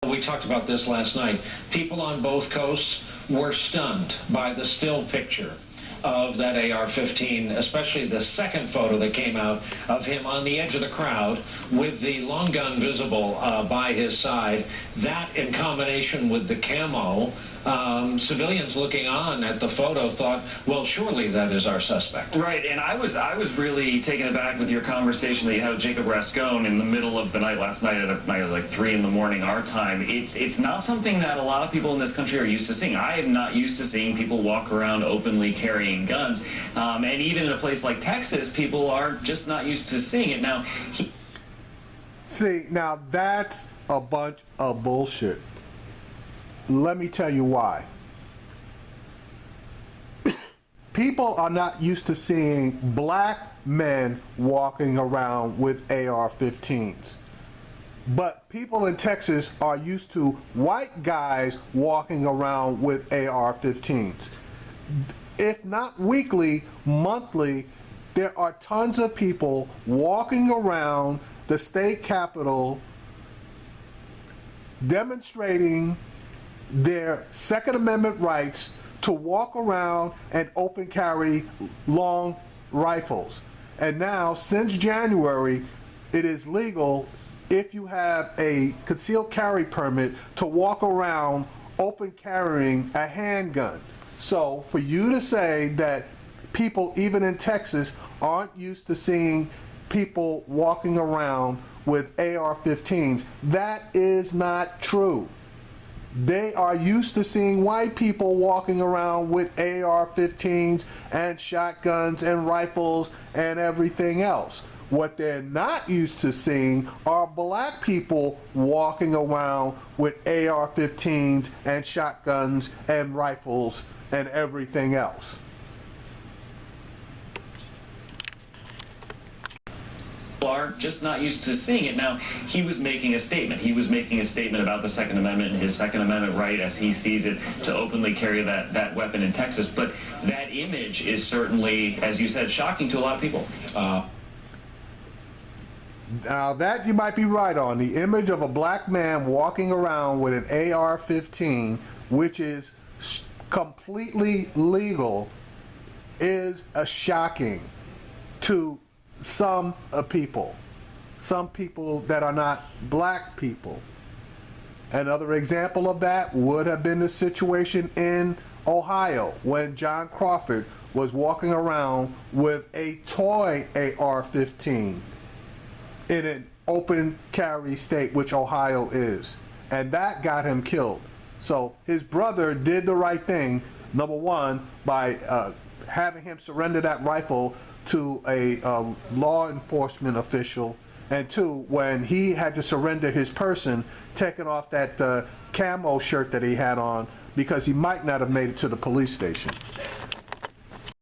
We talked about this last night. People on both coasts were stunned by the still picture of that AR-15, especially the second photo that came out of him on the edge of the crowd with the long gun visible by his side. That in combination with the camo, civilians looking on at the photo thought, well, surely that is our suspect. Right, and I was really taken aback with your conversation that you had with Jacob Rascone in the middle of the night last night at like 3 in the morning our time. It's not something that a lot of people in this country are used to seeing. I am not used to seeing people walk around openly carrying guns, and even in a place like Texas, people are just not used to seeing it. Now, see, now that's a bunch of bullshit. Let me tell you why. People are not used to seeing black men walking around with AR-15s. But people in Texas are used to white guys walking around with AR-15s. If not weekly, monthly, there are tons of people walking around the state capitol demonstrating their Second Amendment rights to walk around and open carry long rifles. And now, since January, it is legal, if you have a concealed carry permit, to walk around open carrying a handgun. So for you to say that people, even in Texas, aren't used to seeing people walking around with AR-15s, that is not true. They are used to seeing white people walking around with AR-15s and shotguns and rifles and everything else. What they're not used to seeing are black people walking around with AR-15s and shotguns and rifles and everything else. Are just not used to seeing it. Now, he was making a statement. He was making a statement about the Second Amendment and his Second Amendment right, as he sees it, to openly carry that weapon in Texas. But that image is certainly, as you said, shocking to a lot of people. Now that you might be right on. The image of a black man walking around with an AR-15, which is completely legal, is shocking to some people that are not black people. Another example of that would have been the situation in Ohio when John Crawford was walking around with a toy AR-15 in an open carry state, which Ohio is, and that got him killed. So his brother did the right thing, number one, by having him surrender that rifle to a law enforcement official, and two, when he had to surrender his person, taking off that camo shirt that he had on, because he might not have made it to the police station.